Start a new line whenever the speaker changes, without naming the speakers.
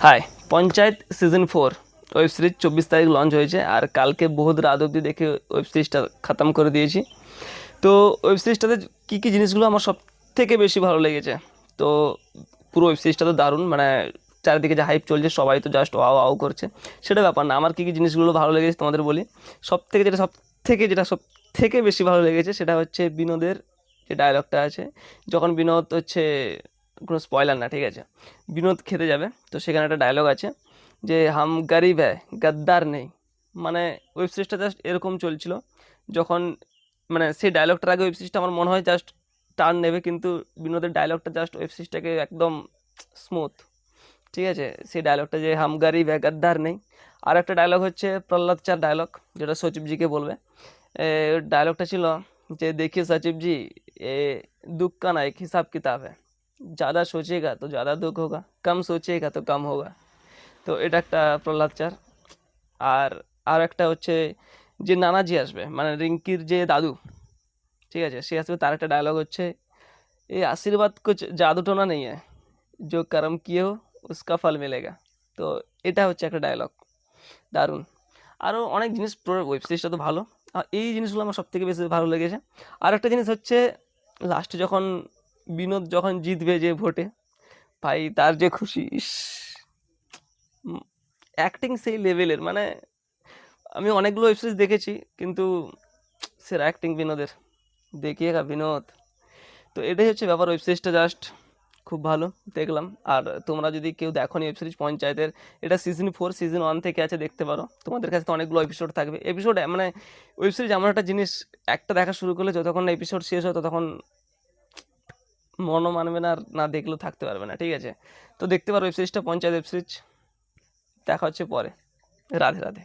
High, Panchayat season 4 web series 24 তারিখ launch হয়েছে আর কালকে বহুত রাত অবধি দেখে ওয়েব সিরিজটা খতম করে দিয়েছি। তো ওয়েব সিরিজটাতে কী কী জিনিসগুলো আমার সব থেকে বেশি ভালো লেগেছে, তো পুরো ওয়েব সিরিজটা তো দারুণ, মানে চারিদিকে যে হাইপ চলছে সবাই তো জাস্ট ওয়াও ওয়াও করছে, সেটা ব্যাপার না। আমার কী কী জিনিসগুলো ভালো লেগেছে তোমাদের বলি। সব থেকে বেশি ভালো লেগেছে সেটা হচ্ছে বিনোদের যে ডায়লগটা আছে, যখন বিনোদ হচ্ছে, কোনো স্পয়লার না, ঠিক আছে, বিনোদ খেতে যাবে, তো সেখানে একটা ডায়লগ আছে যে হাম গরিব হ্যায় গদ্দার নেই। মানে ওয়েব সিরিজটা জাস্ট এরকম চলছিল, যখন মানে সেই ডায়লগটার আগে ওয়েব সিরিজটা আমার মনে হয় জাস্ট টার্ন নেবে, কিন্তু বিনোদের ডায়লগটা জাস্ট ওয়েব সিরিজটাকে একদম স্মুথ, ঠিক আছে। সেই ডায়লগটা যে হাম গরিব হ্যায় গদ্দার নেই। আর একটা ডায়লগ হচ্ছে প্রহ্লাদ চার ডায়লগ, যেটা সচিবজিকে বলবে। ডায়লগটা ছিল যে देखिए सचिव जी, ये दुख का ना एक हिसाब किताब है, ज़्यादा सोचेगा तो ज़्यादा दुख होगा, कम सोचेगा तो कम होगा। তো এটা একটা প্রহ্লাদ চার। আর আর একটা হচ্ছে যে নানাজি আসবে, মানে রিঙ্কির যে দাদু, ঠিক আছে, সে আসবে, তার একটা ডায়লগ হচ্ছে এই আশীর্বাদ কুছ জাদু টোনা নেই है, जो कर्म किए हो उसका फल मिलेगा। তো এটা হচ্ছে একটা ডায়লগ, দারুণ। আরও অনেক জিনিস, পুরো ওয়েব সিরিজটা তো ভালো। এই জিনিসগুলো আমার সবথেকে বেশি ভালো লেগেছে। আর একটা জিনিস হচ্ছে লাস্টে যখন বিনোদ যখন জিতবে যে ভোটে, ভাই তার যে খুশি, ইস, অ্যাক্টিং সেই লেভেলের, মানে আমি অনেকগুলো ওয়েব সিরিজ দেখেছি, কিন্তু সেরা অ্যাক্টিং বিনোদের, দেখিয়েগা বিনোদ। তো এটাই হচ্ছে ব্যাপার, ওয়েব সিরিজটা জাস্ট খুব ভালো দেখলাম। আর তোমরা যদি কেউ দেখোনি ওয়েব সিরিজ পঞ্চায়েতের, এটা সিজন 4 সিজন 1 থেকে আছে, দেখতে পারো। তোমাদের কাছে তো অনেকগুলো এপিসোড থাকবে, এপিসোড মানে ওয়েব সিরিজ এমন একটা জিনিস, একটা দেখা শুরু করলে যতক্ষণ না এপিসোড শেষ হয় ততক্ষণ মনও মানবে না, আর না দেখলেও থাকতে পারবে না, ঠিক আছে। তো দেখতে পারো ওয়েব সিরিজটা, পঞ্চায়েত ওয়েব সিরিজ। দেখা হচ্ছে পরে। রাধে রাধে।